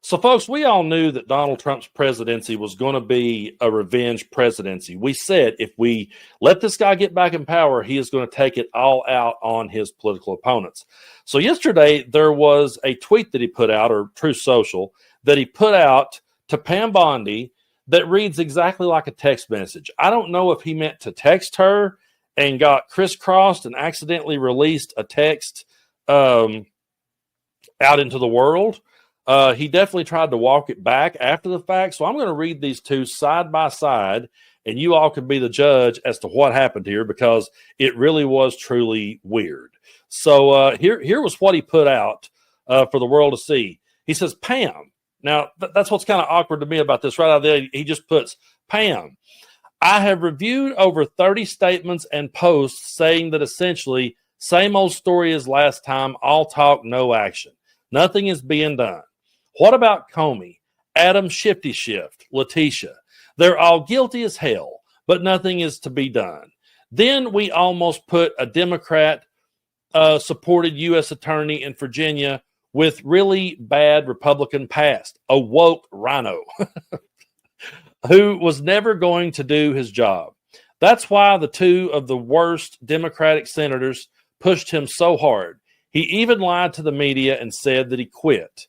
So, folks, we all knew that Donald Trump's presidency was going to be a revenge presidency. We said if we let this guy get back in power, he is going to take it all out on his political opponents. So, yesterday, there was a tweet that he put out, or Truth Social, that he put out to Pam Bondi that reads exactly like a text message. I don't know if he meant to text her and got crisscrossed and accidentally released a text out into the world. He definitely tried to walk it back after the fact. So I'm going to read these two side by side, and you all can be the judge as to what happened here, because it really was truly weird. So here was what he put out for the world to see. He says, Pam. Now, that's what's kind of awkward to me about this. Right out there, he just puts, Pam, I have reviewed over 30 statements and posts saying that essentially, same old story as last time, all talk, no action. Nothing is being done. What about Comey, Adam Shifty Shift, Letitia? They're all guilty as hell, but nothing is to be done. Then we almost put a Democrat supported U.S. attorney in Virginia with really bad Republican past, a woke rhino who was never going to do his job. That's why the two of the worst Democratic senators pushed him so hard. He even lied to the media and said that he quit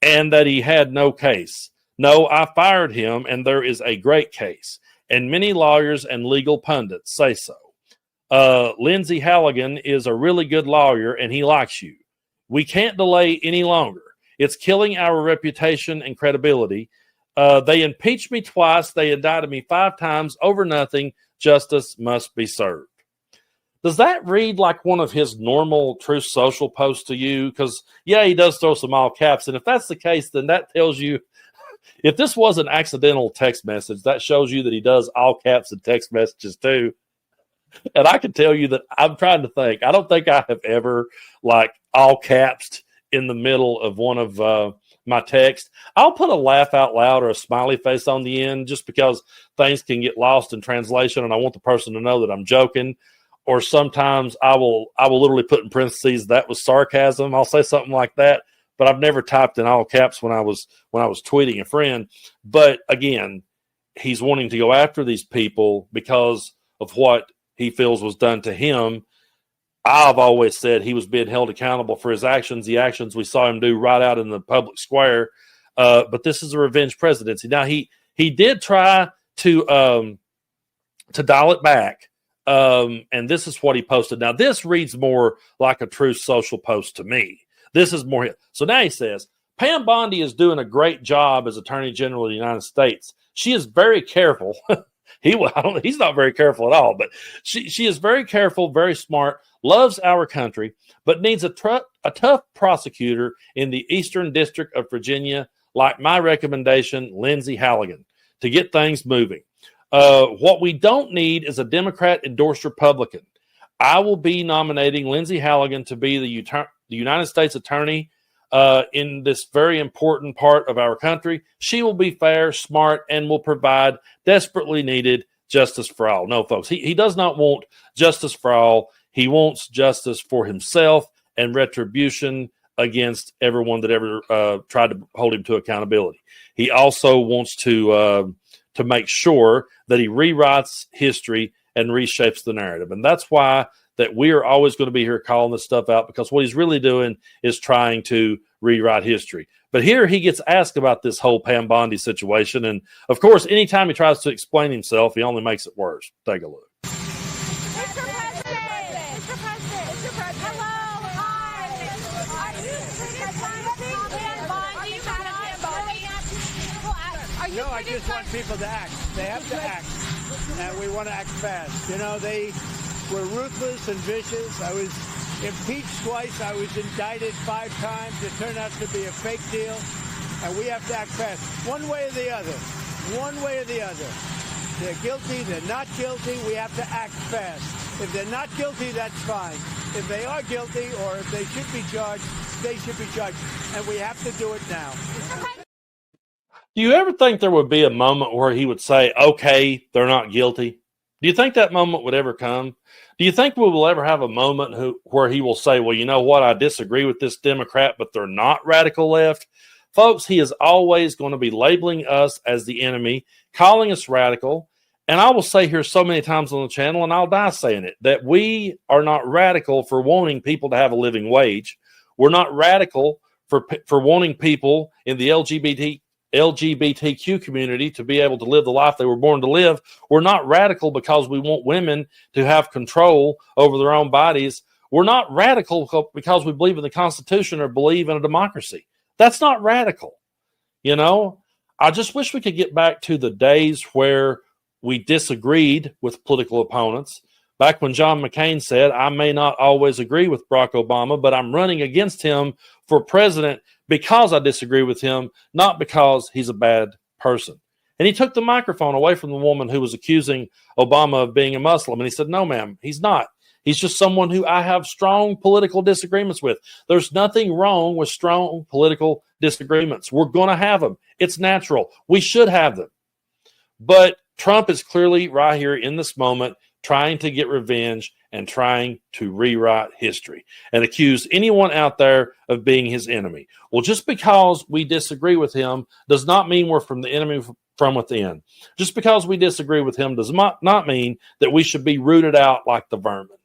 and that he had no case. No, I fired him, and there is a great case. And many lawyers and legal pundits say so. Lindsey Halligan is a really good lawyer, and he likes you. We can't delay any longer. It's killing our reputation and credibility. They impeached me twice. They indicted me 5 times over nothing. Justice must be served. Does that read like one of his normal Truth Social posts to you? Because, yeah, he does throw some all caps. And if that's the case, then that tells you, if this was an accidental text message, that shows you that he does all caps and text messages too. And I can tell you that I'm trying to think. I don't think I have ever, like, all caps in the middle of one of my text. I'll put a laugh out loud or a smiley face on the end just because things can get lost in translation, and I want the person to know that I'm joking. Or sometimes I will literally put in parentheses, that was sarcasm. I'll say something like that, but I've never typed in all caps when I was tweeting a friend. But again, he's wanting to go after these people because of what he feels was done to him. I've always said he was being held accountable for his actions, the actions we saw him do right out in the public square. But this is a revenge presidency. Now, he did try to dial it back. And this is what he posted. Now, this reads more like a Truth Social post to me. This is more. So now he says, Pam Bondi is doing a great job as Attorney General of the United States. She is very careful. He's not very careful at all, but she is very careful, very smart, loves our country, but needs a tough prosecutor in the Eastern District of Virginia, like my recommendation, Lindsey Halligan, to get things moving. What we don't need is a Democrat-endorsed Republican. I will be nominating Lindsey Halligan to be the United States Attorney in this very important part of our country. She will be fair, smart, and will provide desperately needed justice for all. No, folks, he does not want justice for all. He wants justice for himself and retribution against everyone that ever tried to hold him to accountability. He also wants to make sure that he rewrites history and reshapes the narrative. And that's why that we are always going to be here calling this stuff out, because what he's really doing is trying to rewrite history. But here he gets asked about this whole Pam Bondi situation. And, of course, anytime he tries to explain himself, he only makes it worse. Take a look. No, I just want people to act. They have to act, and we want to act fast. You know, they were ruthless and vicious. I was impeached twice. I was indicted 5 times. It turned out to be a fake deal, and we have to act fast. One way or the other. One way or the other. They're guilty. They're not guilty. We have to act fast. If they're not guilty, that's fine. If they are guilty, or if they should be charged, they should be charged, and we have to do it now. Do you ever think there would be a moment where he would say, okay, they're not guilty? Do you think that moment would ever come? Do you think we will ever have a moment where he will say, well, you know what, I disagree with this Democrat, but they're not radical left? Folks, he is always going to be labeling us as the enemy, calling us radical. And I will say here so many times on the channel, and I'll die saying it, that we are not radical for wanting people to have a living wage. We're not radical for wanting people in the LGBTQ community to be able to live the life they were born to live. We're not radical because we want women to have control over their own bodies. We're not radical because we believe in the Constitution or believe in a democracy. That's not radical. You know, I just wish we could get back to the days where we disagreed with political opponents. Back when John McCain said, I may not always agree with Barack Obama, but I'm running against him for president because I disagree with him, not because he's a bad person. And he took the microphone away from the woman who was accusing Obama of being a Muslim. And he said, no, ma'am, he's not. He's just someone who I have strong political disagreements with. There's nothing wrong with strong political disagreements. We're going to have them. It's natural. We should have them. But Trump is clearly right here in this moment trying to get revenge and trying to rewrite history and accuse anyone out there of being his enemy. Well, just because we disagree with him does not mean we're from the enemy from within. Just because we disagree with him does not mean that we should be rooted out like the vermin.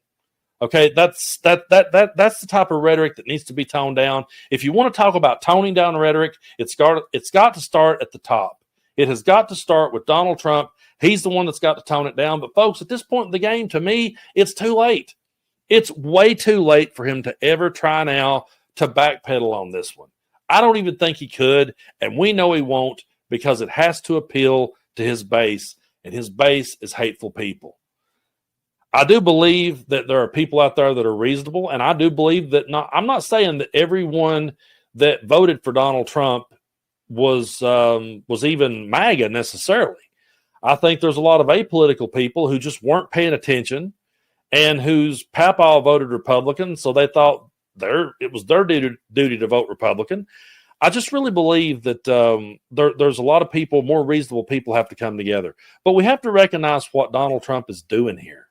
Okay, that's the type of rhetoric that needs to be toned down. If you want to talk about toning down rhetoric, it's got to start at the top. It has got to start with Donald Trump. He's the one that's got to tone it down. But folks, at this point in the game, to me, it's too late. It's way too late for him to ever try now to backpedal on this one. I don't even think he could, and we know he won't, because it has to appeal to his base, and his base is hateful people. I do believe that there are people out there that are reasonable, and I do believe that I'm not saying that everyone that voted for Donald Trump was even MAGA necessarily. I think there's a lot of apolitical people who just weren't paying attention and whose papa voted Republican, so they thought it was their duty to vote Republican. I just really believe that there's a lot of people, more reasonable people, have to come together. But we have to recognize what Donald Trump is doing here.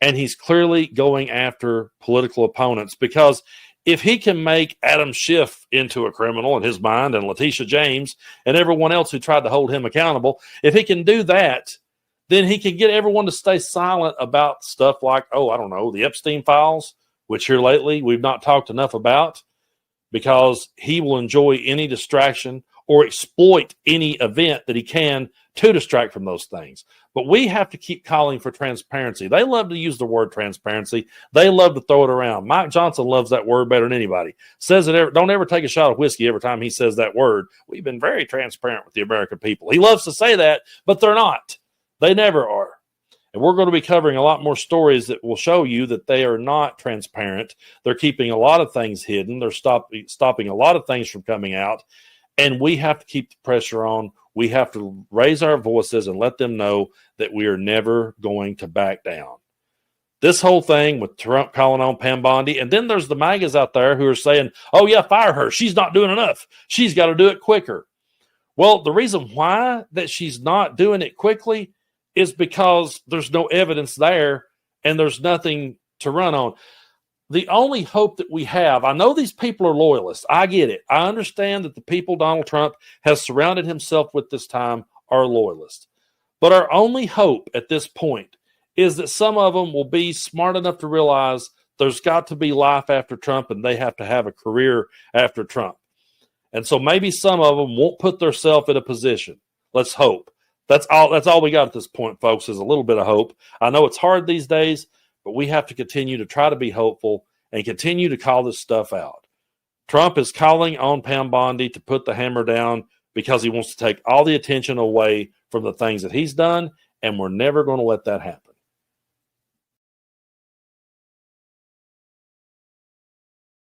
And he's clearly going after political opponents, because if he can make Adam Schiff into a criminal in his mind, and Letitia James and everyone else who tried to hold him accountable, if he can do that, then he can get everyone to stay silent about stuff like, the Epstein files, which here lately we've not talked enough about, because he will enjoy any distraction or exploit any event that he can to distract from those things. But we have to keep calling for transparency. They love to use the word transparency. They love to throw it around. Mike Johnson loves that word better than anybody. Says it. Don't ever take a shot of whiskey every time he says that word. We've been very transparent with the American people. He loves to say that, but they're not. They never are. And we're going to be covering a lot more stories that will show you that they are not transparent. They're keeping a lot of things hidden. They're stopping a lot of things from coming out. And we have to keep the pressure on. We have to raise our voices and let them know that we are never going to back down. This whole thing with Trump calling on Pam Bondi, and then there's the MAGAs out there who are saying, oh yeah, fire her. She's not doing enough. She's got to do it quicker. Well, the reason why that she's not doing it quickly is because there's no evidence there and there's nothing to run on. The only hope that we have, I know these people are loyalists. I get it. I understand that the people Donald Trump has surrounded himself with this time are loyalists. But our only hope at this point is that some of them will be smart enough to realize there's got to be life after Trump and they have to have a career after Trump. And so maybe some of them won't put themselves in a position. Let's hope. That's all we got at this point, folks, is a little bit of hope. I know it's hard these days, but we have to continue to try to be hopeful and continue to call this stuff out. Trump is calling on Pam Bondi to put the hammer down because he wants to take all the attention away from the things that he's done, and we're never going to let that happen.